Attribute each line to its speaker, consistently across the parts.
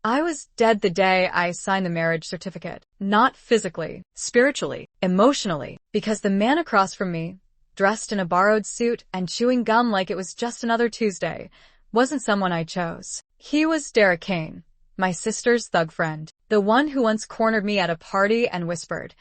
Speaker 1: I was dead the day I signed the marriage certificate. Not physically, spiritually, emotionally, because the man across from me, dressed in a borrowed suit and chewing gum like it was just another Tuesday, wasn't someone I chose. He was Derek Cain, my sister's thug friend, the one who once cornered me at a party and whispered,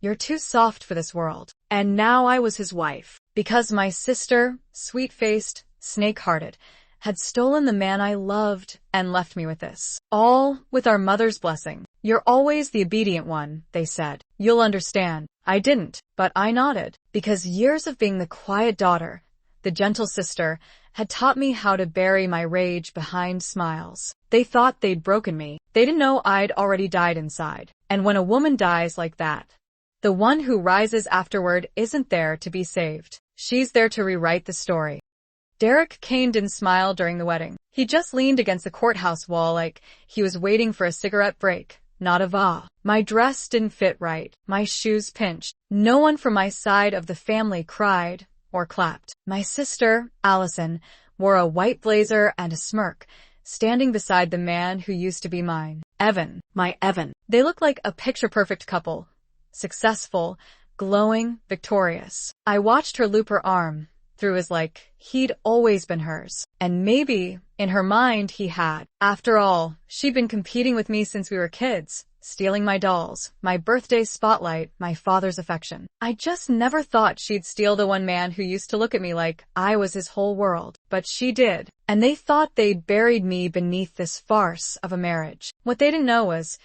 Speaker 1: "You're too soft for this world." And now I was his wife, because my sister, sweet-faced, snake-hearted, had stolen the man I loved and left me with this. All with our mother's blessing. "You're always the obedient one," they said. "You'll understand." I didn't, but I nodded, because years of being the quiet daughter, the gentle sister, had taught me how to bury my rage behind smiles. They thought they'd broken me. They didn't know I'd already died inside. And when a woman dies like that, the one who rises afterward isn't there to be saved. She's there to rewrite the story. Derek Cain didn't smile during the wedding. He just leaned against the courthouse wall like he was waiting for a cigarette break, not a va. My dress didn't fit right. My shoes pinched. No one from my side of the family cried or clapped. My sister, Allison, wore a white blazer and a smirk, standing beside the man who used to be mine. Evan, my Evan. They looked like a picture-perfect couple. Successful, glowing, victorious. I watched her loop her arm through his like he'd always been hers. And maybe, in her mind, he had. After all, she'd been competing with me since we were kids, stealing my dolls, my birthday spotlight, my father's affection. I just never thought she'd steal the one man who used to look at me like I was his whole world. But she did. And they thought they'd buried me beneath this farce of a marriage. What they didn't know was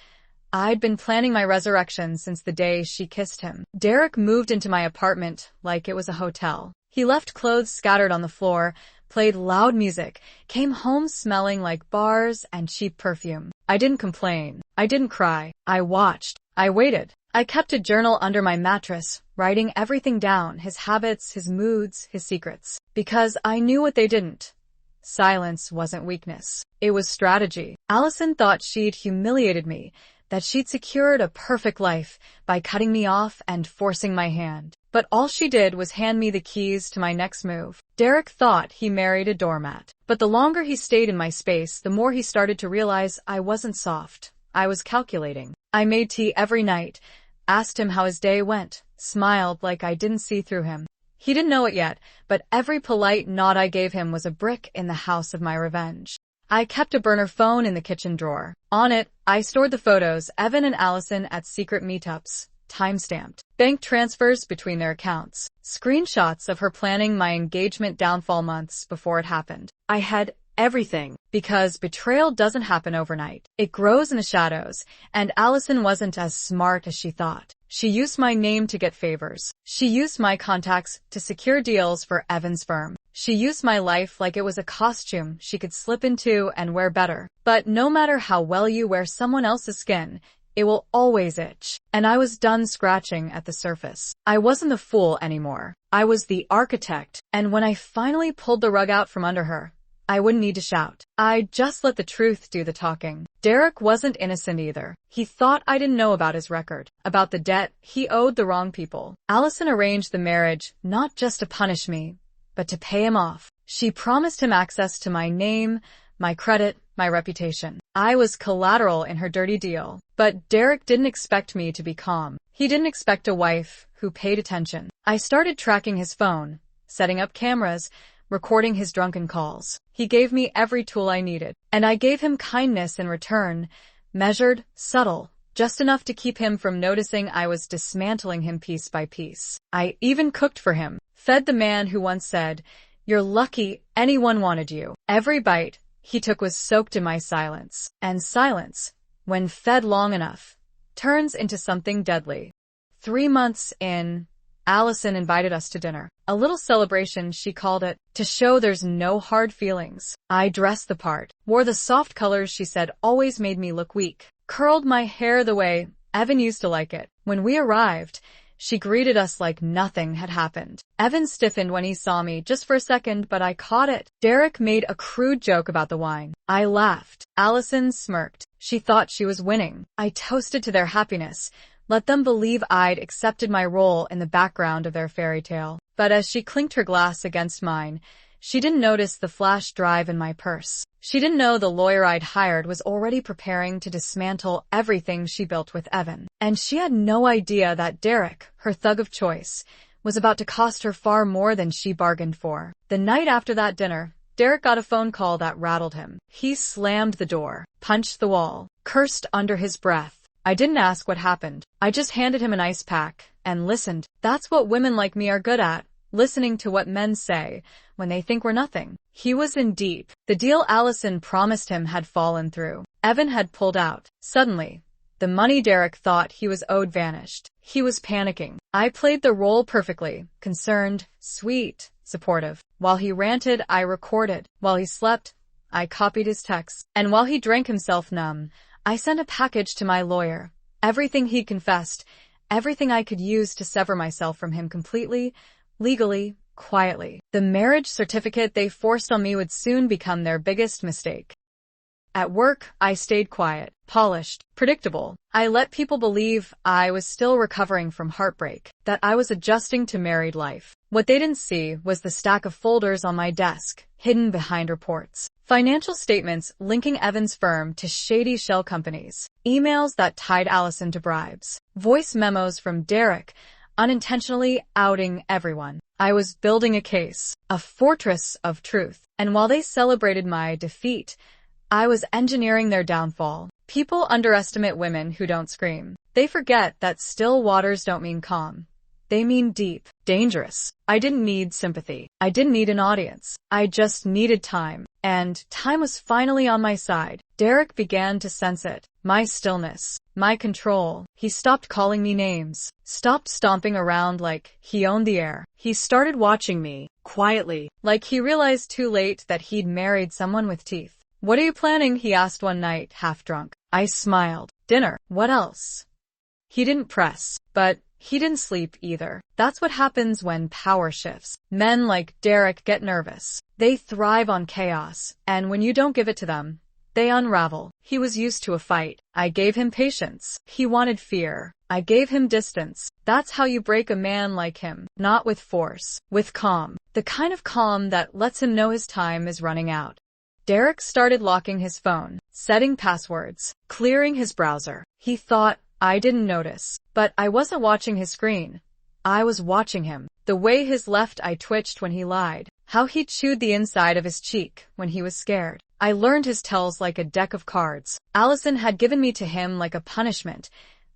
Speaker 1: I'd been planning my resurrection since the day she kissed him. Derek moved into my apartment like it was a hotel. He left clothes scattered on the floor, played loud music, came home smelling like bars and cheap perfume. I didn't complain. I didn't cry. I watched. I waited. I kept a journal under my mattress, writing everything down, his habits, his moods, his secrets. Because I knew what they didn't. Silence wasn't weakness. It was strategy. Allison thought she'd humiliated me, that she'd secured a perfect life by cutting me off and forcing my hand. But all she did was hand me the keys to my next move. Derek thought he married a doormat. But the longer he stayed in my space, the more he started to realize I wasn't soft. I was calculating. I made tea every night, asked him how his day went, smiled like I didn't see through him. He didn't know it yet, but every polite nod I gave him was a brick in the house of my revenge. I kept a burner phone in the kitchen drawer. On it, I stored the photos Evan and Allison at secret meetups, time-stamped, bank transfers between their accounts, screenshots of her planning my engagement downfall months before it happened. I had everything, because betrayal doesn't happen overnight. It grows in the shadows, and Allison wasn't as smart as she thought. She used my name to get favors. She used my contacts to secure deals for Evan's firm. She used my life like it was a costume she could slip into and wear better. But no matter how well you wear someone else's skin, it will always itch. And I was done scratching at the surface. I wasn't the fool anymore. I was the architect. And when I finally pulled the rug out from under her, I wouldn't need to shout. I just let the truth do the talking. Derek wasn't innocent either. He thought I didn't know about his record, about the debt he owed the wrong people. Allison arranged the marriage not just to punish me, but to pay him off. She promised him access to my name, my credit, my reputation. I was collateral in her dirty deal. But Derek didn't expect me to be calm. He didn't expect a wife who paid attention. I started tracking his phone, setting up cameras, recording his drunken calls. He gave me every tool I needed. And I gave him kindness in return, measured, subtle, just enough to keep him from noticing I was dismantling him piece by piece. I even cooked for him, fed the man who once said, "You're lucky anyone wanted you." Every bite he took was soaked in my silence. And silence, when fed long enough, turns into something deadly. 3 months in, Allison invited us to dinner. A little celebration, she called it, to show there's no hard feelings. I dressed the part, wore the soft colors she said always made me look weak, curled my hair the way Evan used to like it. When we arrived, she greeted us like nothing had happened. Evan stiffened when he saw me just for a second, but I caught it. Derek made a crude joke about the wine. I laughed. Allison smirked. She thought she was winning. I toasted to their happiness, let them believe I'd accepted my role in the background of their fairy tale. But as she clinked her glass against mine, She didn't notice the flash drive in my purse. She didn't know the lawyer I'd hired was already preparing to dismantle everything she built with Evan. And she had no idea that Derek, her thug of choice, was about to cost her far more than she bargained for. The night after that dinner, Derek got a phone call that rattled him. He slammed the door, punched the wall, cursed under his breath. I didn't ask what happened. I just handed him an ice pack and listened. That's what women like me are good at, listening to what men say when they think we're nothing. He was in deep. The deal Allison promised him had fallen through. Evan had pulled out. Suddenly, the money Derek thought he was owed vanished. He was panicking. I played the role perfectly. Concerned, sweet, supportive. While he ranted, I recorded. While he slept, I copied his texts. And while he drank himself numb, I sent a package to my lawyer. Everything he confessed, everything I could use to sever myself from him completely, legally, quietly. The marriage certificate they forced on me would soon become their biggest mistake. At work, I stayed quiet, polished, predictable. I let people believe I was still recovering from heartbreak, that I was adjusting to married life. What they didn't see was the stack of folders on my desk, hidden behind reports. Financial statements linking Evan's firm to shady shell companies. Emails that tied Allison to bribes. Voice memos from Derek, unintentionally outing everyone. I was building a case, a fortress of truth. And while they celebrated my defeat, I was engineering their downfall. People underestimate women who don't scream. They forget that still waters don't mean calm. They mean deep, dangerous. I didn't need sympathy. I didn't need an audience. I just needed time. And time was finally on my side. Derek began to sense it. My stillness. My control. He stopped calling me names. Stopped stomping around like he owned the air. He started watching me, quietly, like he realized too late that he'd married someone with teeth. "What are you planning?" he asked one night, half drunk. I smiled. "Dinner. What else?" He didn't press, but he didn't sleep either. That's what happens when power shifts. Men like Derek get nervous. They thrive on chaos, and when you don't give it to them, they unravel. He was used to a fight. I gave him patience. He wanted fear. I gave him distance. That's how you break a man like him. Not with force, with calm. The kind of calm that lets him know his time is running out. Derek started locking his phone, setting passwords, clearing his browser. He thought I didn't notice, but I wasn't watching his screen. I was watching him. The way his left eye twitched when he lied. How he chewed the inside of his cheek when he was scared. I learned his tells like a deck of cards. Allison had given me to him like a punishment,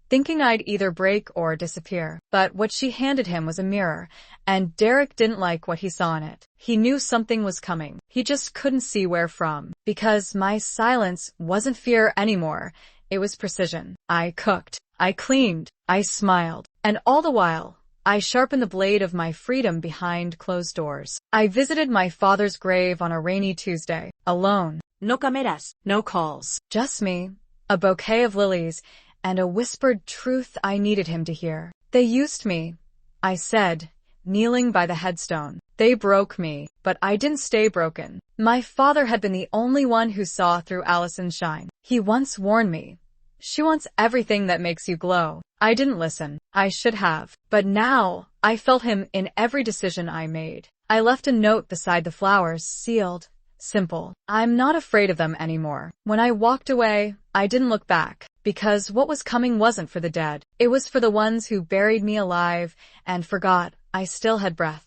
Speaker 1: thinking I'd either break or disappear. But what she handed him was a mirror, and Derek didn't like what he saw in it. He knew something was coming. He just couldn't see where from. Because my silence wasn't fear anymore. It was precision. I cooked. I cleaned. I smiled. And all the while, I sharpened the blade of my freedom behind closed doors. I visited my father's grave on a rainy Tuesday, alone. No cameras, no calls. Just me, a bouquet of lilies, and a whispered truth I needed him to hear. "They used me," I said, kneeling by the headstone. "They broke me, but I didn't stay broken." My father had been the only one who saw through Allison's shine. He once warned me, "She wants everything that makes you glow." I didn't listen. I should have. But now, I felt him in every decision I made. I left a note beside the flowers, sealed, simple. "I'm not afraid of them anymore." When I walked away, I didn't look back, because what was coming wasn't for the dead. It was for the ones who buried me alive and forgot I still had breath.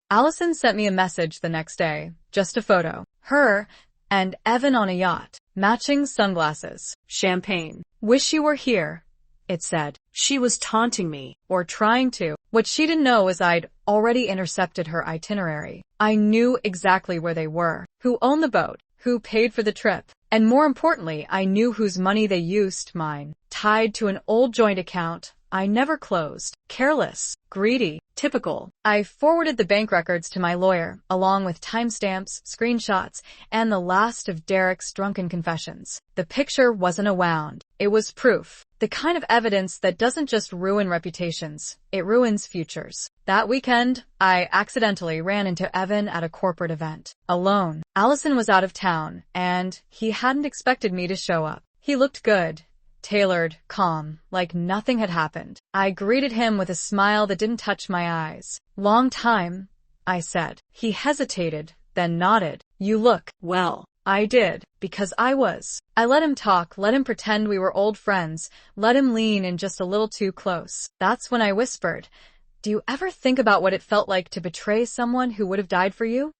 Speaker 1: Allison sent me a message the next day, just a photo. Her and Evan on a yacht, matching sunglasses, champagne. "Wish you were here," it said. She was taunting me, or trying to. What she didn't know was I'd already intercepted her itinerary. I knew exactly where they were, who owned the boat, who paid for the trip, and more importantly, I knew whose money they used, mine, tied to an old joint account I never closed. Careless, greedy, typical. I forwarded the bank records to my lawyer, along with timestamps, screenshots, and the last of Derek's drunken confessions. The picture wasn't a wound. It was proof. The kind of evidence that doesn't just ruin reputations, it ruins futures. That weekend, I accidentally ran into Evan at a corporate event. Alone. Allison was out of town, and he hadn't expected me to show up. He looked good. Tailored, calm, like nothing had happened. I greeted him with a smile that didn't touch my eyes. "Long time," I said. He hesitated, then nodded. You look, well. I did, because I let him talk, let him pretend we were old friends, let him lean in just a little too close. That's when I whispered, do you ever think about what it felt like to betray someone who would have died for you?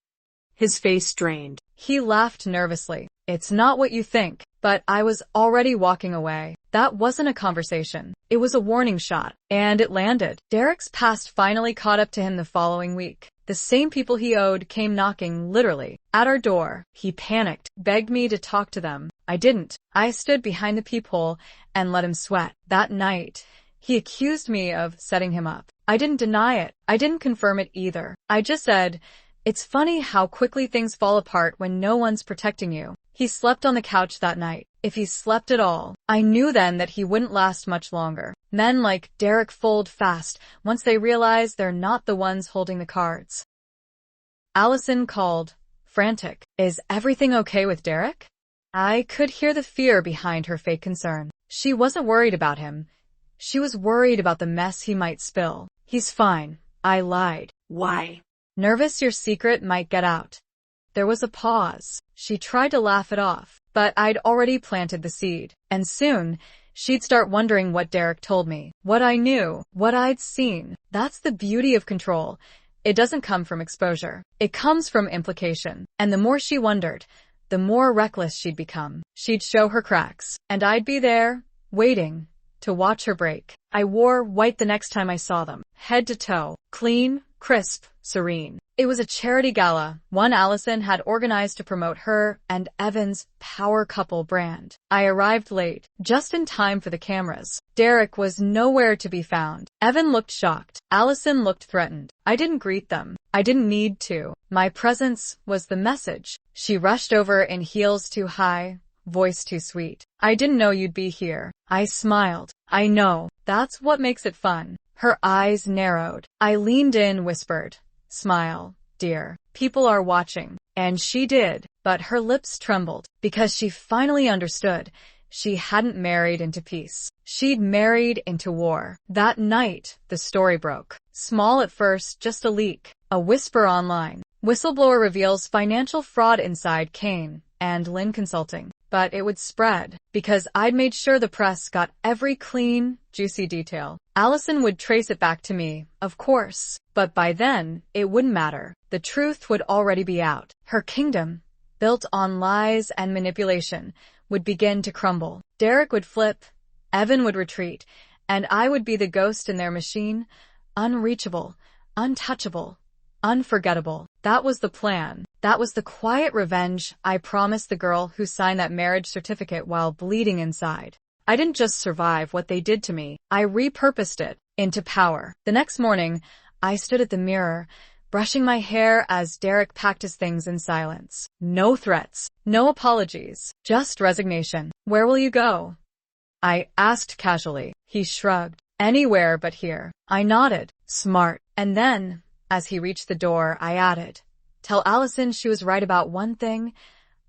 Speaker 2: His face strained.
Speaker 1: He laughed nervously. It's not what you think, but I was already walking away. That wasn't a conversation. It was a warning shot, and it landed. Derek's past finally caught up to him the following week. The same people he owed came knocking, literally, at our door. He panicked, begged me to talk to them. I didn't. I stood behind the peephole and let him sweat. That night, he accused me of setting him up. I didn't deny it. I didn't confirm it either. I just said, it's funny how quickly things fall apart when no one's protecting you. He slept on the couch that night. If he slept at all, I knew then that he wouldn't last much longer. Men like Derek fold fast once they realize they're not the ones holding the cards. Allison called, frantic. Is everything okay with Derek? I could hear the fear behind her fake concern. She wasn't worried about him. She was worried about the mess he might spill. He's fine. I lied.
Speaker 2: Why?
Speaker 1: Nervous your secret might get out. There was a pause. She tried to laugh it off, but I'd already planted the seed. And soon, she'd start wondering what Derek told me, what I knew, what I'd seen. That's the beauty of control. It doesn't come from exposure. It comes from implication. And the more she wondered, the more reckless she'd become. She'd show her cracks, and I'd be there, waiting, to watch her break. I wore white the next time I saw them, head to toe, clean, crisp, serene. It was a charity gala, one Allison had organized to promote her and Evan's power couple brand. I arrived late, just in time for the cameras. Derek was nowhere to be found. Evan looked shocked. Allison looked threatened. I didn't greet them. I didn't need to. My presence was the message. She rushed over in heels too high, voice too sweet. I didn't know you'd be here. I smiled. I know. That's what makes it fun. Her eyes narrowed. I leaned in, whispered, smile, dear. People are watching. And she did, but her lips trembled because she finally understood. She hadn't married into peace. She'd married into war. That night, the story broke. Small at first, just a leak. A whisper online. Whistleblower reveals financial fraud inside Cain and Lynn Consulting. But it would spread, because I'd made sure the press got every clean, juicy detail. Allison would trace it back to me, of course. But by then, it wouldn't matter. The truth would already be out. Her kingdom, built on lies and manipulation, would begin to crumble. Derek would flip, Evan would retreat, and I would be the ghost in their machine, unreachable, untouchable, unforgettable. That was the plan. That was the quiet revenge I promised the girl who signed that marriage certificate while bleeding inside. I didn't just survive what they did to me. I repurposed it into power. The next morning, I stood at the mirror, brushing my hair as Derek packed his things in silence. No threats, no apologies, just resignation. Where will you go? I asked casually. He shrugged. Anywhere but here. I nodded. Smart. And then, as he reached the door, I added, tell Allison she was right about one thing.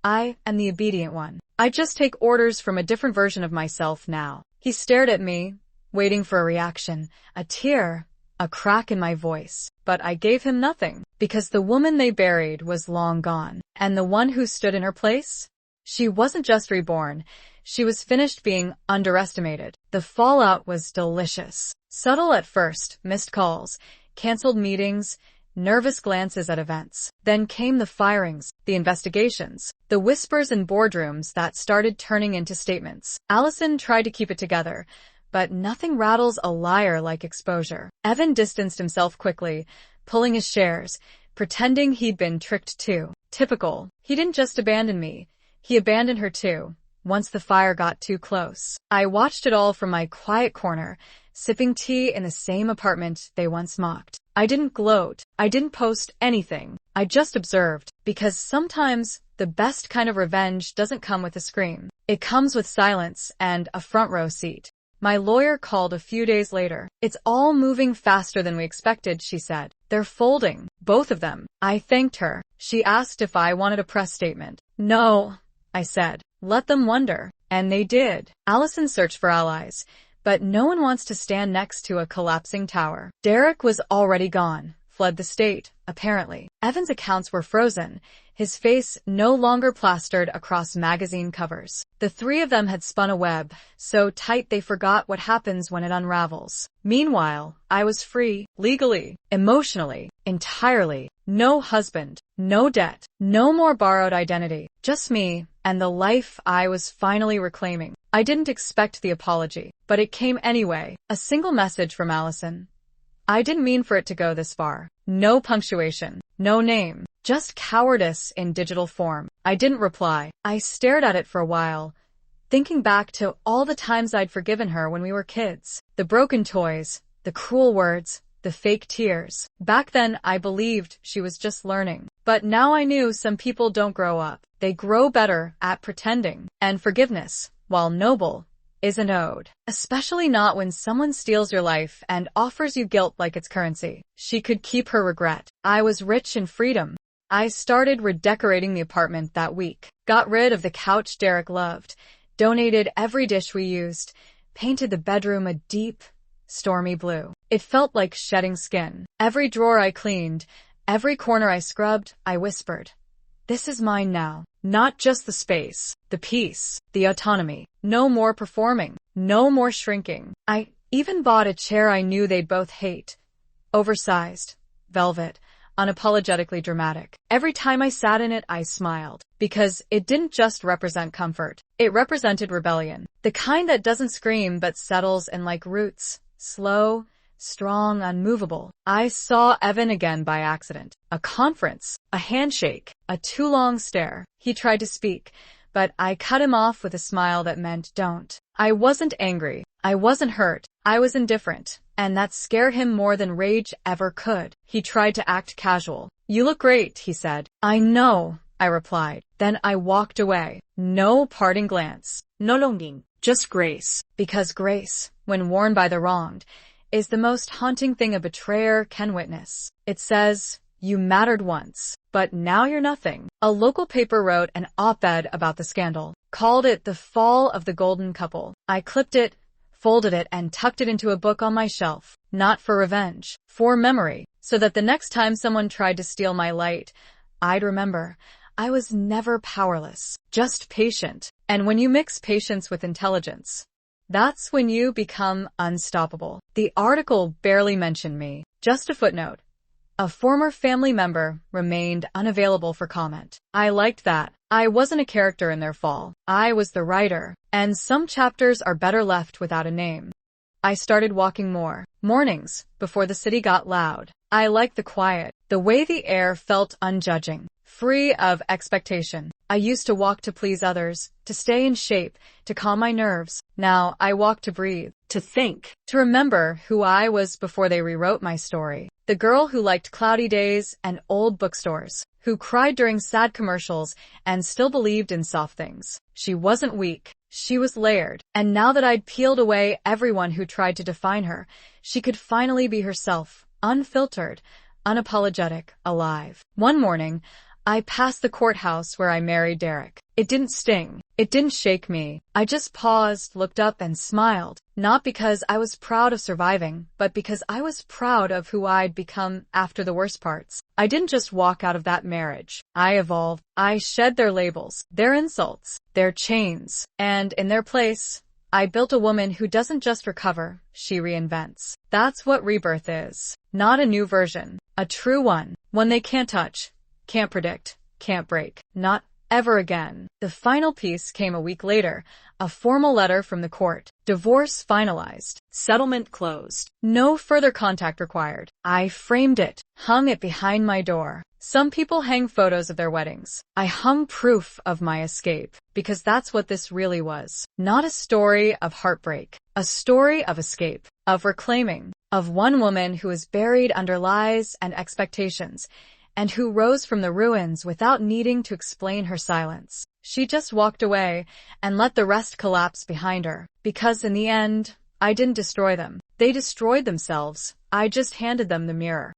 Speaker 1: I am the obedient one. I just take orders from a different version of myself now. He stared at me, waiting for a reaction, a tear, a crack in my voice. But I gave him nothing, because the woman they buried was long gone. And the one who stood in her place? She wasn't just reborn. She was finished being underestimated. The fallout was delicious. Subtle at first, missed calls, canceled meetings, nervous glances at events. Then came the firings, the investigations, the whispers in boardrooms that started turning into statements. Allison tried to keep it together, but nothing rattles a liar like exposure. Evan distanced himself quickly, pulling his shares, pretending he'd been tricked too. Typical. He didn't just abandon me. He abandoned her too, once the fire got too close. I watched it all from my quiet corner, sipping tea in the same apartment they once mocked. I didn't gloat. I didn't post anything. I just observed, because sometimes the best kind of revenge doesn't come with a scream. It comes with silence and a front row seat. My lawyer called a few days later. It's all moving faster than we expected, she said. They're folding, both of them. I thanked her. She asked if I wanted a press statement. No, I said. Let them wonder. And they did. Allison searched for allies. But no one wants to stand next to a collapsing tower. Derek was already gone, fled the state, apparently. Evan's accounts were frozen, his face no longer plastered across magazine covers. The three of them had spun a web, so tight they forgot what happens when it unravels. Meanwhile, I was free, legally, emotionally, entirely. No husband, no debt, no more borrowed identity, just me, and the life I was finally reclaiming. I didn't expect the apology, but it came anyway. A single message from Allison. I didn't mean for it to go this far. No punctuation, no name, just cowardice in digital form. I didn't reply. I stared at it for a while, thinking back to all the times I'd forgiven her when we were kids. The broken toys, the cruel words, the fake tears. Back then, I believed she was just learning. But now I knew some people don't grow up. They grow better at pretending. And forgiveness, while noble, isn't owed. Especially not when someone steals your life and offers you guilt like it's currency. She could keep her regret. I was rich in freedom. I started redecorating the apartment that week. Got rid of the couch Derek loved. Donated every dish we used. Painted the bedroom a deep, stormy blue. It felt like shedding skin. Every drawer I cleaned, every corner I scrubbed, I whispered, "This is mine now." Not just the space, the peace, the autonomy. No more performing, no more shrinking. I even bought a chair I knew they'd both hate. Oversized, velvet, unapologetically dramatic. Every time I sat in it, I smiled. Because it didn't just represent comfort. It represented rebellion. The kind that doesn't scream but settles in like roots. Slow, strong, unmovable. I saw Evan again by accident. A conference, a handshake, a too long stare. He tried to speak, but I cut him off with a smile that meant don't. I wasn't angry. I wasn't hurt. I was indifferent. And that scared him more than rage ever could. He tried to act casual. "You look great," he said. "I know," I replied. Then I walked away. No parting glance. No longing. Just grace. Because grace, when worn by the wronged, is the most haunting thing a betrayer can witness. It says, "You mattered once, but now you're nothing." A local paper wrote an op-ed about the scandal, called it the fall of the golden couple. I clipped it, folded it, and tucked it into a book on my shelf. Not for revenge, for memory, so that the next time someone tried to steal my light, I'd remember I was never powerless, just patient. And when you mix patience with intelligence, that's when you become unstoppable. The article barely mentioned me. Just a footnote. A former family member remained unavailable for comment. I liked that. I wasn't a character in their fall. I was the writer. And some chapters are better left without a name. I started walking more. Mornings, before the city got loud. I liked the quiet. The way the air felt unjudging. Free of expectation. I used to walk to please others, to stay in shape, to calm my nerves. Now I walk to breathe, to think, to remember who I was before they rewrote my story. The girl who liked cloudy days and old bookstores, who cried during sad commercials and still believed in soft things. She wasn't weak. She was layered. And now that I'd peeled away everyone who tried to define her, she could finally be herself, unfiltered, unapologetic, alive. One morning, I passed the courthouse where I married Derek. It didn't sting. It didn't shake me. I just paused, looked up, and smiled. Not because I was proud of surviving, but because I was proud of who I'd become after the worst parts. I didn't just walk out of that marriage. I evolved. I shed their labels, their insults, their chains. And in their place, I built a woman who doesn't just recover, she reinvents. That's what rebirth is. Not a new version. A true one. One they can't touch. Can't predict, can't break, not ever again. The final piece came a week later, a formal letter from the court. Divorce finalized. Settlement closed. No further contact required. I framed it, hung it behind my door. Some people hang photos of their weddings. I hung proof of my escape, because that's what this really was. Not a story of heartbreak, a story of escape, of reclaiming, of one woman who was buried under lies and expectations, and who rose from the ruins without needing to explain her silence. She just walked away and let the rest collapse behind her. Because in the end, I didn't destroy them. They destroyed themselves. I just handed them the mirror.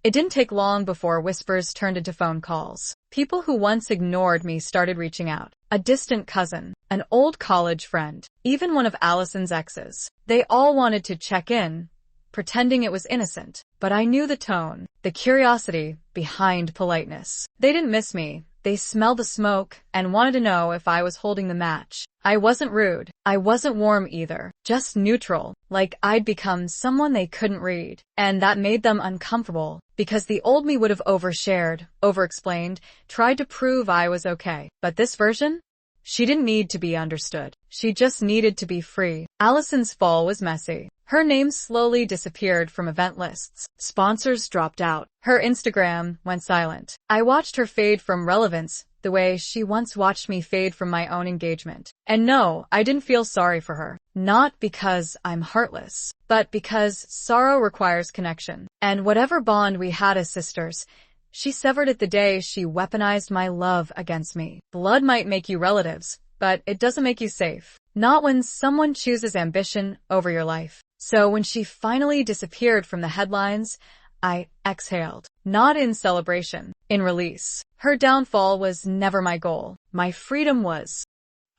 Speaker 1: It didn't take long before whispers turned into phone calls. People who once ignored me started reaching out. A distant cousin, an old college friend, even one of Allison's exes. They all wanted to check in, pretending it was innocent. But I knew the tone, the curiosity behind politeness. They didn't miss me. They smelled the smoke and wanted to know if I was holding the match. I wasn't rude. I wasn't warm either. Just neutral, like I'd become someone they couldn't read. And that made them uncomfortable, because the old me would have overshared, overexplained, tried to prove I was okay. But this version? She didn't need to be understood. She just needed to be free. Allison's fall was messy. Her name slowly disappeared from event lists.
Speaker 2: Sponsors dropped out.
Speaker 1: Her Instagram went silent. I watched her fade from relevance, the way she once watched me fade from my own engagement. And no, I didn't feel sorry for her. Not because I'm heartless, but because sorrow requires connection. And whatever bond we had as sisters, she severed it the day she weaponized my love against me. Blood might make you relatives, but it doesn't make you safe. Not when someone chooses ambition over your life. So when she finally disappeared from the headlines, I exhaled. Not in celebration, in release. Her downfall was never my goal. My freedom was.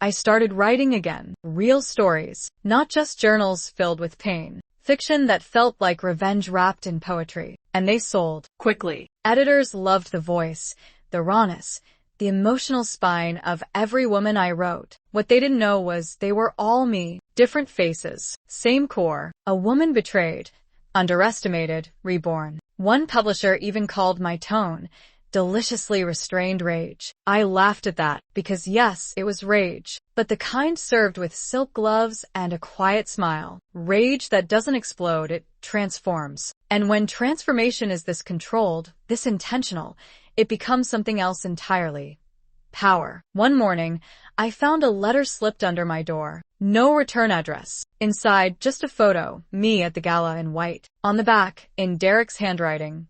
Speaker 1: I started writing again. Real stories. Not just journals filled with pain. Fiction that felt like revenge wrapped in poetry. And they sold.
Speaker 2: Quickly.
Speaker 1: Editors loved the voice, the rawness, the emotional spine of every woman I wrote. What they didn't know was they were all me. Different faces, same core. A woman betrayed, underestimated, reborn. One publisher even called my tone deliciously restrained rage. I laughed at that, because yes, it was rage, but the kind served with silk gloves and a quiet smile. Rage that doesn't explode, it transforms. And when transformation is this controlled, this intentional, it becomes something else entirely. Power. One morning, I found a letter slipped under my door. No return address. Inside, just a photo, me at the gala in white. On the back, in Derek's handwriting,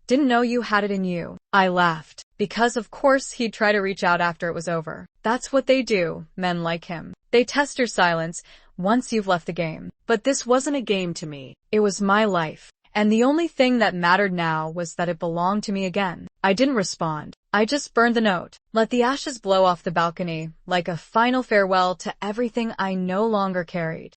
Speaker 1: "Didn't know you had it in you." I laughed, because of course he'd try to reach out after it was over. That's what they do, men like him. They test your silence once you've left the game. But this wasn't a game to me. It was my life. And the only thing that mattered now was that it belonged to me again. I didn't respond. I just burned the note, let the ashes blow off the balcony, like a final farewell to everything I no longer carried.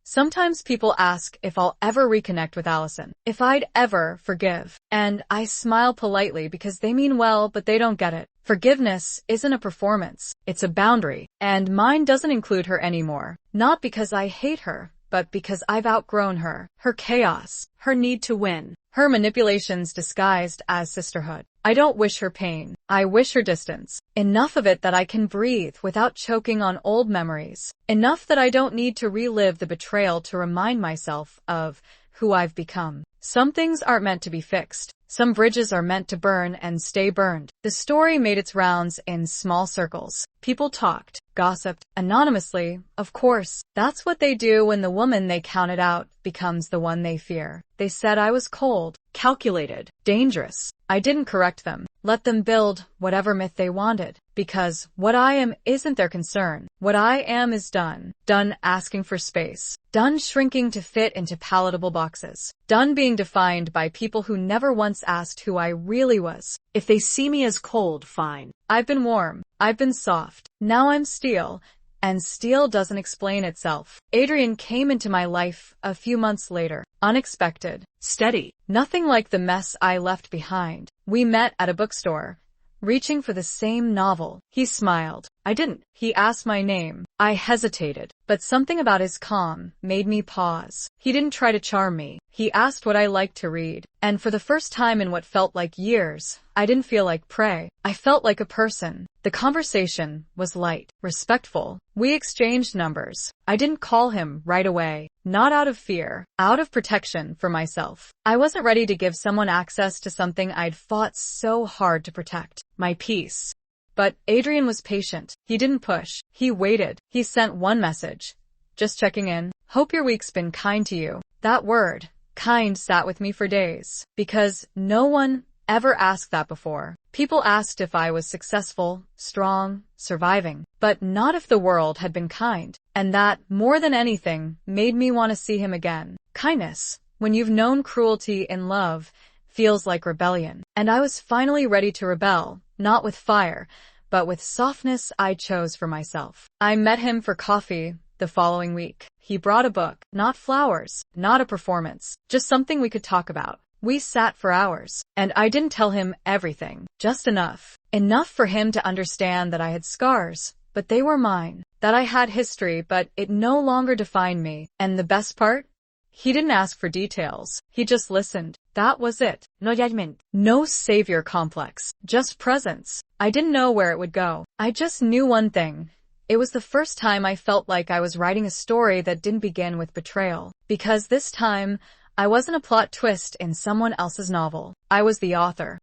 Speaker 1: Sometimes people ask if I'll ever reconnect with Allison, if I'd ever forgive. And I smile politely because they mean well, but they don't get it. Forgiveness isn't a performance, it's a boundary. And mine doesn't include her anymore. Not because I hate her, but because I've outgrown her. Her chaos, her need to win, her manipulations disguised as sisterhood. I don't wish her pain. I wish her distance. Enough of it that I can breathe without choking on old memories. Enough that I don't need to relive the betrayal to remind myself of who I've become. Some things aren't meant to be fixed. Some bridges are meant to burn and stay burned. The story made its rounds in small circles. People talked, gossiped, anonymously, of course. That's what they do when the woman they counted out becomes the one they fear. They said I was cold, calculated, dangerous. I didn't correct them. Let them build whatever myth they wanted. Because what I am isn't their concern. What I am is done. Done asking for space. Done shrinking to fit into palatable boxes. Done being defined by people who never once asked who I really was.
Speaker 2: If they see me as cold, fine.
Speaker 1: I've been warm. I've been soft. Now I'm steel. And steel doesn't explain itself. Adrian came into my life a few months later. Unexpected.
Speaker 2: Steady.
Speaker 1: Nothing like the mess I left behind. We met at a bookstore, reaching for the same novel. He smiled. I didn't. He asked my name. I hesitated, but something about his calm made me pause. He didn't try to charm me. He asked what I liked to read. And for the first time in what felt like years, I didn't feel like prey. I felt like a person. The conversation was light, respectful. We exchanged numbers. I didn't call him right away. Not out of fear, out of protection for myself. I wasn't ready to give someone access to something I'd fought so hard to protect. My peace. But Adrian was patient. He didn't push. He waited. He sent one message. Just checking in. Hope your week's been kind to you. That word, kind, sat with me for days. Because no one ever asked that before. People asked if I was successful, strong, surviving. But not if the world had been kind. And that, more than anything, made me want to see him again. Kindness, when you've known cruelty in love, feels like rebellion. And I was finally ready to rebel. Not with fire, but with softness I chose for myself. I met him for coffee, The following week, he brought a book, not flowers, not a performance, just something we could talk about. We sat for hours, and I didn't tell him everything, just enough. Enough for him to understand that I had scars, but they were mine. That I had history, but it no longer defined me. And the best part? He didn't ask for details. He just listened. That was it. No judgment. No savior complex. Just presence. I didn't know where it would go. I just knew one thing. It was the first time I felt like I was writing a story that didn't begin with betrayal. Because this time, I wasn't a plot twist in someone else's novel. I was the author.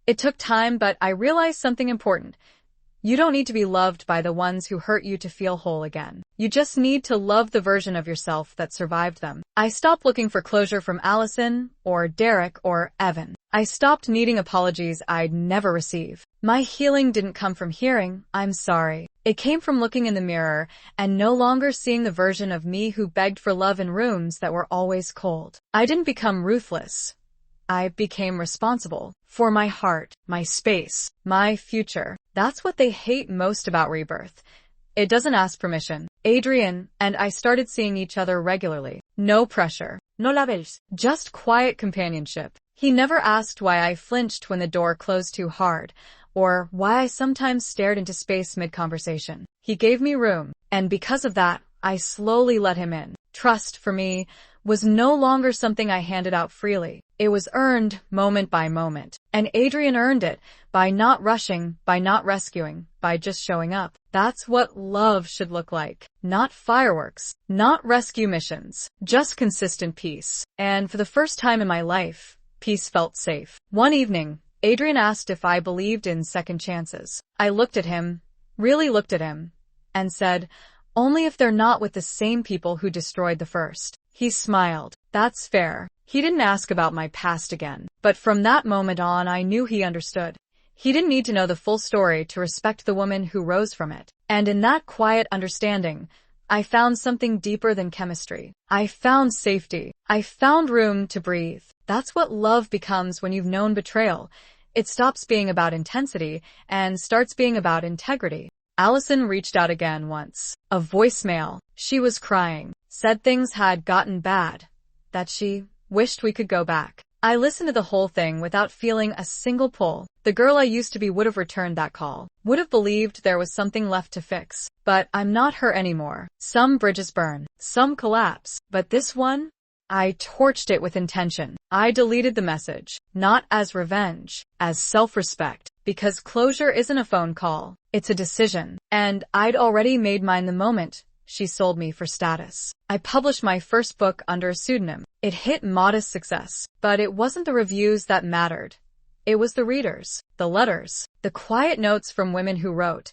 Speaker 1: It took time, but I realized something important. You don't need to be loved by the ones who hurt you to feel whole again. You just need to love the version of yourself that survived them. I stopped looking for closure from Allison, or Derek, or Evan. I stopped needing apologies I'd never receive. My healing didn't come from hearing, "I'm sorry." It came from looking in the mirror and no longer seeing the version of me who begged for love in rooms that were always cold. I didn't become ruthless. I became responsible for my heart, my space, my future. That's what they hate most about rebirth. It doesn't ask permission. Adrian and I started seeing each other regularly. No pressure. No labels. Just quiet companionship. He never asked why I flinched when the door closed too hard, or why I sometimes stared into space mid-conversation. He gave me room, and because of that, I slowly let him in. Trust, for me, was no longer something I handed out freely. It was earned moment by moment. And Adrian earned it by not rushing, by not rescuing, by just showing up. That's what love should look like. Not fireworks, not rescue missions, just consistent peace. And for the first time in my life, peace felt safe. One evening, Adrian asked if I believed in second chances. I looked at him, really looked at him, and said, "Only if they're not with the same people who destroyed the first." He smiled. That's fair. He didn't ask about my past again. But from that moment on, I knew he understood. He didn't need to know the full story to respect the woman who rose from it. And in that quiet understanding, I found something deeper than chemistry. I found safety. I found room to breathe. That's what love becomes when you've known betrayal. It stops being about intensity and starts being about integrity. Allison reached out again once. A voicemail. She was crying. Said things had gotten bad. That she wished we could go back. I listened to the whole thing without feeling a single pull. The girl I used to be would have returned that call. Would have believed there was something left to fix. But I'm not her anymore. Some bridges burn. Some collapse. But this one? I torched it with intention. I deleted the message. Not as revenge. As self-respect. Because closure isn't a phone call. It's a decision. And I'd already made mine the moment she sold me for status. I published my first book under a pseudonym. It hit modest success. But it wasn't the reviews that mattered. It was the readers, the letters, the quiet notes from women who wrote,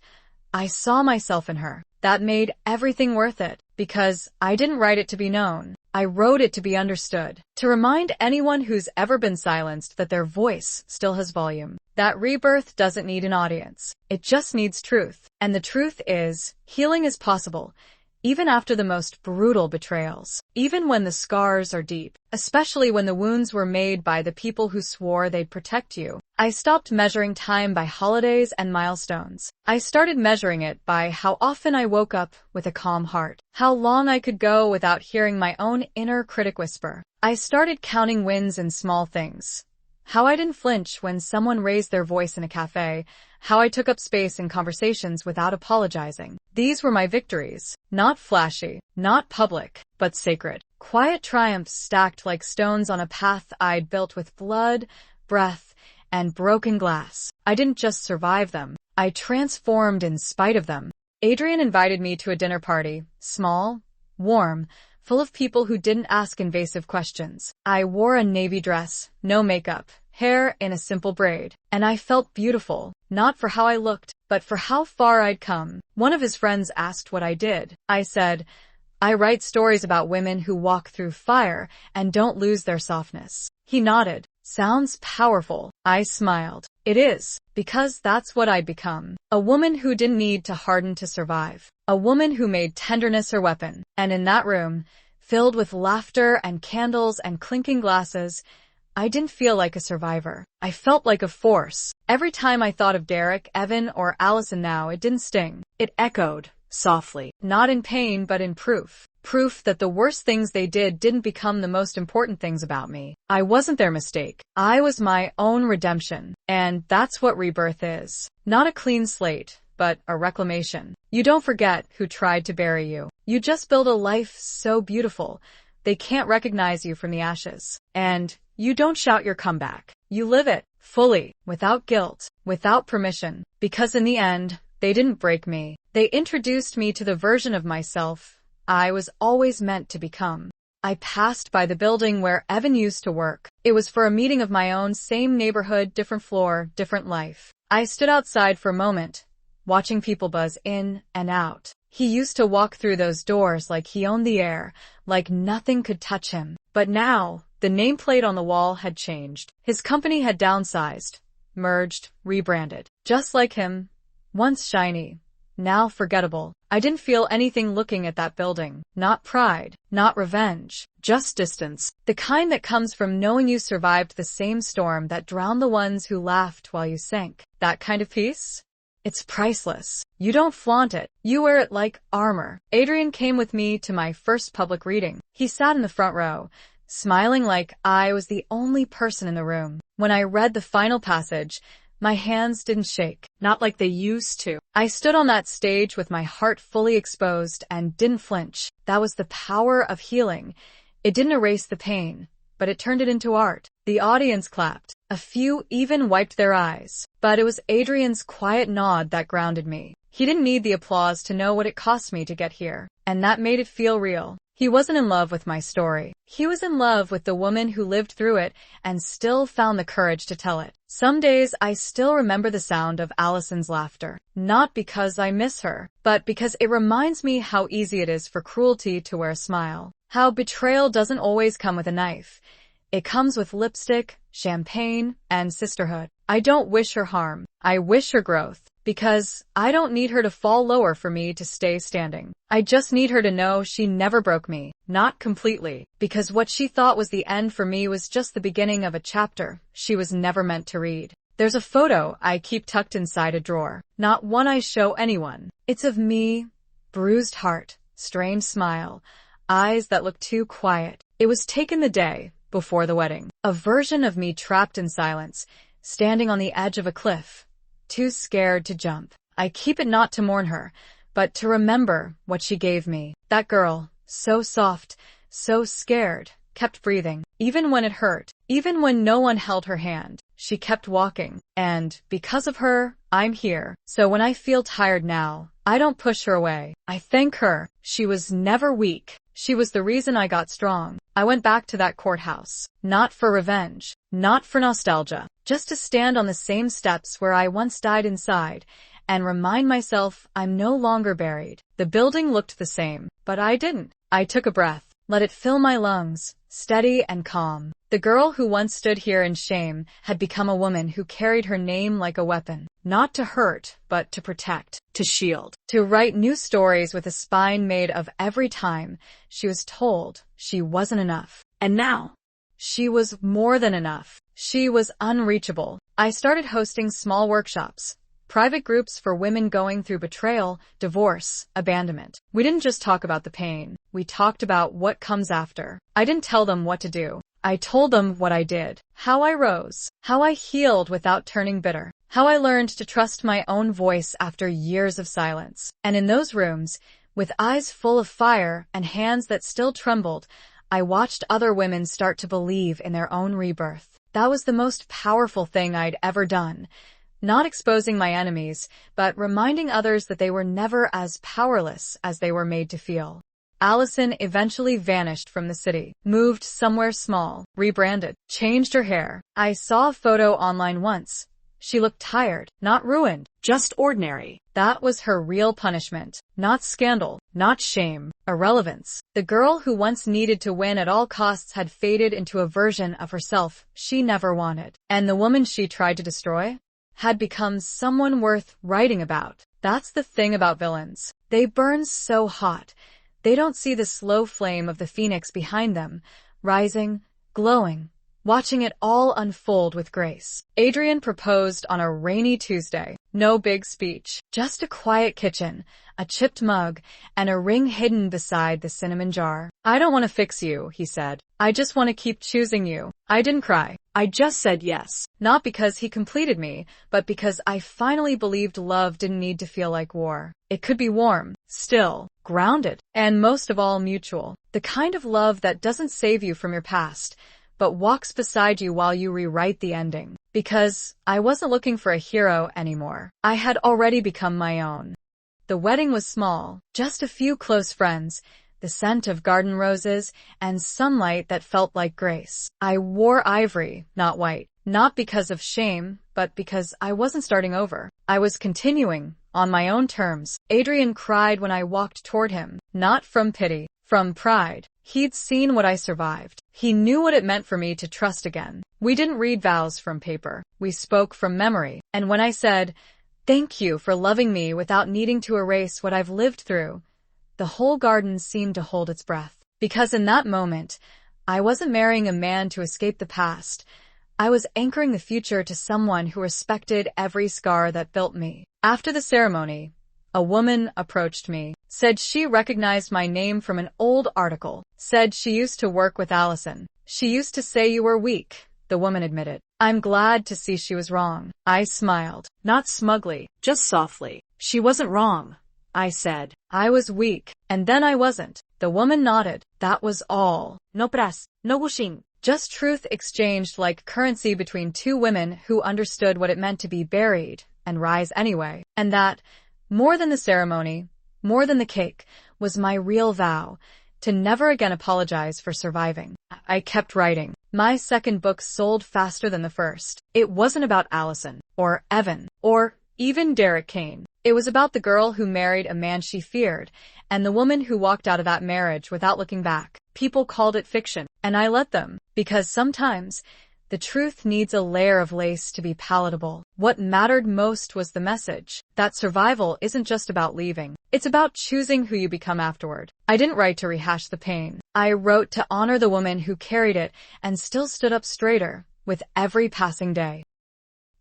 Speaker 1: "I saw myself in her." That made everything worth it. Because I didn't write it to be known. I wrote it to be understood. To remind anyone who's ever been silenced that their voice still has volume. That rebirth doesn't need an audience. It just needs truth. And the truth is, healing is possible. Even after the most brutal betrayals. Even when the scars are deep. Especially when the wounds were made by the people who swore they'd protect you. I stopped measuring time by holidays and milestones. I started measuring it by how often I woke up with a calm heart. How long I could go without hearing my own inner critic whisper. I started counting wins in small things. How I didn't flinch when someone raised their voice in a cafe. How I took up space in conversations without apologizing. These were my victories. Not flashy, not public, but sacred. Quiet triumphs stacked like stones on a path I'd built with blood, breath, and broken glass. I didn't just survive them. I transformed in spite of them. Adrian invited me to a dinner party. Small, warm, full of people who didn't ask invasive questions. I wore a navy dress, no makeup, hair in a simple braid. And I felt beautiful, not for how I looked, but for how far I'd come. One of his friends asked what I did. I said, "I write stories about women who walk through fire and don't lose their softness." He nodded. "Sounds powerful." I smiled. It is, because that's what I'd become. A woman who didn't need to harden to survive. A woman who made tenderness her weapon. And in that room, filled with laughter and candles and clinking glasses, I didn't feel like a survivor. I felt like a force. Every time I thought of Derek, Evan, or Allison now, it didn't sting. It echoed.
Speaker 2: softly.
Speaker 1: Not in pain, but in proof. Proof that the worst things they didn't become the most important things about me. I wasn't their mistake. I was my own redemption. And that's what rebirth is. Not a clean slate, but a reclamation. You don't forget who tried to bury you. You just build a life so beautiful, they can't recognize you from the ashes. And you don't shout your comeback. You live it, fully, without guilt, without permission. Because in the end, they didn't break me. They introduced me to the version of myself I was always meant to become. I passed by the building where Evan used to work. It was for a meeting of my own, same neighborhood, different floor, different life. I stood outside for a moment, watching people buzz in and out. He used to walk through those doors like he owned the air, like nothing could touch him. But now, the nameplate on the wall had changed. His company had downsized, merged, rebranded. Just like him, once shiny, now forgettable. I didn't feel anything looking at that building. Not pride, not revenge, just distance. The kind that comes from knowing you survived the same storm that drowned the ones who laughed while you sank. That kind of peace? It's priceless. You don't flaunt it. You wear it like armor. Adrian came with me to my first public reading. He sat in the front row, smiling like I was the only person in the room. When I read the final passage, my hands didn't shake.
Speaker 2: Not like they used to.
Speaker 1: I stood on that stage with my heart fully exposed and didn't flinch. That was the power of healing. It didn't erase the pain, but it turned it into art. The audience clapped. A few even wiped their eyes. But it was Adrian's quiet nod that grounded me. He didn't need the applause to know what it cost me to get here. And that made it feel real. He wasn't in love with my story. He was in love with the woman who lived through it and still found the courage to tell it. Some days I still remember the sound of Allison's laughter. Not because I miss her, but because it reminds me how easy it is for cruelty to wear a smile. How betrayal doesn't always come with a knife. It comes with lipstick, champagne, and sisterhood. I don't wish her harm. I wish her growth. Because I don't need her to fall lower for me to stay standing. I just need her to know she never broke me. Not completely. Because what she thought was the end for me was just the beginning of a chapter she was never meant to read. There's a photo I keep tucked inside a drawer. Not one I show anyone. It's of me, bruised heart, strained smile, eyes that look too quiet. It was taken the day before the wedding. A version of me trapped in silence, standing on the edge of a cliff. Too scared to jump. I keep it not to mourn her, but to remember what she gave me. That girl, so soft, so scared, kept breathing. Even when it hurt, even when no one held her hand, she kept walking. And because of her, I'm here. So when I feel tired now, I don't push her away. I thank her. She was never weak. She was the reason I got strong. I went back to that courthouse. Not for revenge. Not for nostalgia. Just to stand on the same steps where I once died inside and remind myself I'm no longer buried. The building looked the same, but I didn't. I took a breath, let it fill my lungs, steady and calm. The girl who once stood here in shame had become a woman who carried her name like a weapon. Not to hurt, but to protect,
Speaker 2: to shield,
Speaker 1: to write new stories with a spine made of every time she was told she wasn't enough. And now, she was more than enough. She was unreachable. I started hosting small workshops, private groups for women going through betrayal, divorce, abandonment. We didn't just talk about the pain. We talked about what comes after. I didn't tell them what to do. I told them what I did, how I rose, how I healed without turning bitter, how I learned to trust my own voice after years of silence. And in those rooms, with eyes full of fire and hands that still trembled, I watched other women start to believe in their own rebirth. That was the most powerful thing I'd ever done. Not exposing my enemies, but reminding others that they were never as powerless as they were made to feel. Allison eventually vanished from the city, moved somewhere small, rebranded, changed her hair. I saw a photo online once. She looked tired, not ruined,
Speaker 2: just ordinary.
Speaker 1: That was her real punishment. Not scandal, not shame, irrelevance. The girl who once needed to win at all costs had faded into a version of herself she never wanted. And the woman she tried to destroy had become someone worth writing about. That's the thing about villains. They burn so hot. They don't see the slow flame of the phoenix behind them, rising, glowing, watching it all unfold with grace. Adrian proposed on a rainy Tuesday. No big speech. Just a quiet kitchen, a chipped mug, and a ring hidden beside the cinnamon jar. "I don't want to fix you," he said. "I just want to keep choosing you." I didn't cry.
Speaker 2: I just said yes.
Speaker 1: Not because he completed me, but because I finally believed love didn't need to feel like war. It could be warm, still, grounded, and most of all mutual. The kind of love that doesn't save you from your past, but walks beside you while you rewrite the ending. Because I wasn't looking for a hero anymore. I had already become my own. The wedding was small, just a few close friends, the scent of garden roses, and sunlight that felt like grace. I wore ivory, not white. Not because of shame, but because I wasn't starting over. I was continuing, on my own terms. Adrian cried when I walked toward him, not from pity, from pride. He'd seen what I survived. He knew what it meant for me to trust again. We didn't read vows from paper. We spoke from memory. And when I said, "Thank you for loving me without needing to erase what I've lived through," the whole garden seemed to hold its breath. Because in that moment, I wasn't marrying a man to escape the past. I was anchoring the future to someone who respected every scar that built me. After the ceremony, a woman approached me, said she recognized my name from an old article, said she used to work with Allison. "She used to say you were weak," the woman admitted. I'm glad to see she was wrong. I smiled, not smugly,
Speaker 2: just softly. "She wasn't wrong," I said.
Speaker 1: I was weak, and then I wasn't. The woman nodded. That was all.
Speaker 2: No pras, no gushing.
Speaker 1: Just truth exchanged like currency between two women who understood what it meant to be buried and rise anyway. And that, more than the ceremony, more than the cake, was my real vow, to never again apologize for surviving. I kept writing. My second book sold faster than the first. It wasn't about Allison, or Evan, or even Derek Cain. It was about the girl who married a man she feared, and the woman who walked out of that marriage without looking back. People called it fiction, and I let them, because sometimes the truth needs a layer of lace to be palatable. What mattered most was the message, that survival isn't just about leaving. It's about choosing who you become afterward. I didn't write to rehash the pain. I wrote to honor the woman who carried it and still stood up straighter with every passing day.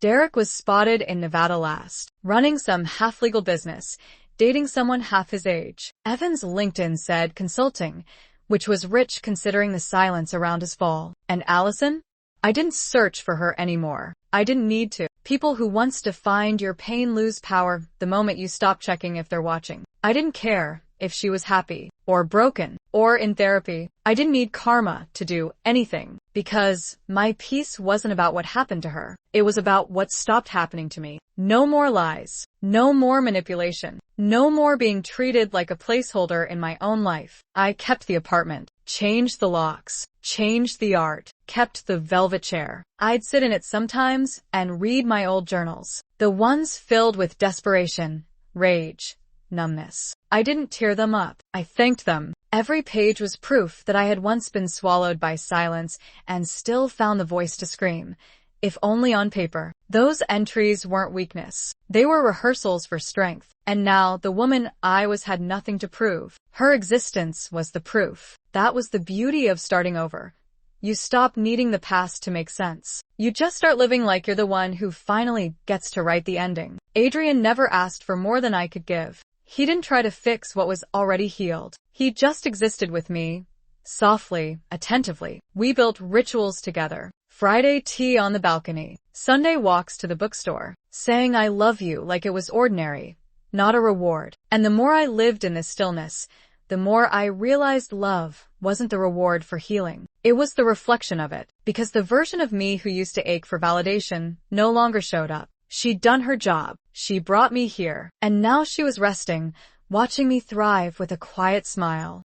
Speaker 1: Derek was spotted in Nevada last, running some half-legal business, dating someone half his age. Evan's LinkedIn said consulting, which was rich considering the silence around his fall. And Allison? I didn't search for her anymore. I didn't need to. People who once defined your pain lose power the moment you stop checking if they're watching. I didn't care if she was happy, or broken, or in therapy. I didn't need karma to do anything, because my peace wasn't about what happened to her. It was about what stopped happening to me. No more lies. No more manipulation. No more being treated like a placeholder in my own life. I kept the apartment, changed the locks, changed the art, kept the velvet chair. I'd sit in it sometimes and read my old journals, the ones filled with desperation, rage, numbness. I didn't tear them up. I thanked them. Every page was proof that I had once been swallowed by silence and still found the voice to scream, if only on paper. Those entries weren't weakness. They were rehearsals for strength. And now the woman I was had nothing to prove. Her existence was the proof. That was the beauty of starting over. You stop needing the past to make sense. You just start living like you're the one who finally gets to write the ending. Adrian never asked for more than I could give. He didn't try to fix what was already healed. He just existed with me, softly, attentively. We built rituals together. Friday tea on the balcony, Sunday walks to the bookstore, saying I love you like it was ordinary, not a reward. And the more I lived in this stillness, the more I realized love wasn't the reward for healing. It was the reflection of it, because the version of me who used to ache for validation no longer showed up. She'd done her job. She brought me here. And now she was resting, watching me thrive with a quiet smile.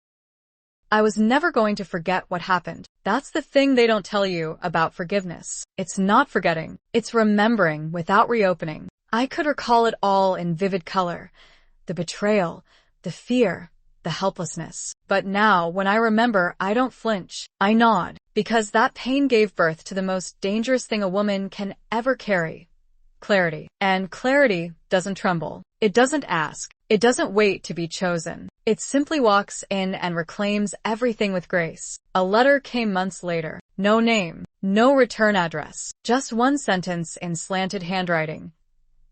Speaker 1: I was never going to forget what happened. That's the thing they don't tell you about forgiveness. It's not forgetting. It's remembering without reopening. I could recall it all in vivid color. The betrayal, the fear, the helplessness. But now, when I remember, I don't flinch. I nod. Because that pain gave birth to the most dangerous thing a woman can ever carry. Clarity. And clarity doesn't tremble. It doesn't ask. It doesn't wait to be chosen. It simply walks in and reclaims everything with grace. A letter came months later. No name. No return address. Just one sentence in slanted handwriting.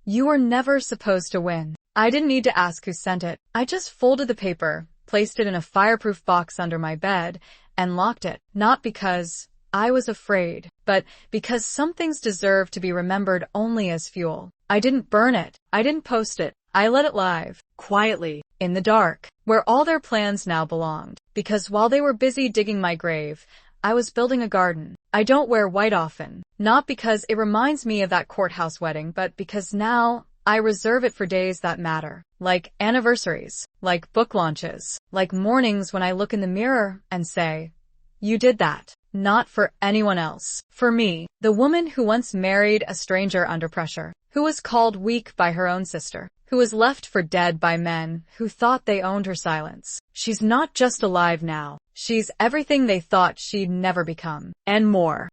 Speaker 1: You were never supposed to win. I didn't need to ask who sent it. I just folded the paper, placed it in a fireproof box under my bed, and locked it. Not because I was afraid, but because some things deserve to be remembered only as fuel. I didn't burn it. I didn't post it. I let it live, quietly, in the dark, where all their plans now belonged. Because while they were busy digging my grave, I was building a garden. I don't wear white often, not because it reminds me of that courthouse wedding, but because now I reserve it for days that matter. Like anniversaries, like book launches, like mornings when I look in the mirror and say, you did that. Not for anyone else. For me, the woman who once married a stranger under pressure, who was called weak by her own sister, who was left for dead by men who thought they owned her silence. She's not just alive now. She's everything they thought she'd never become. And more.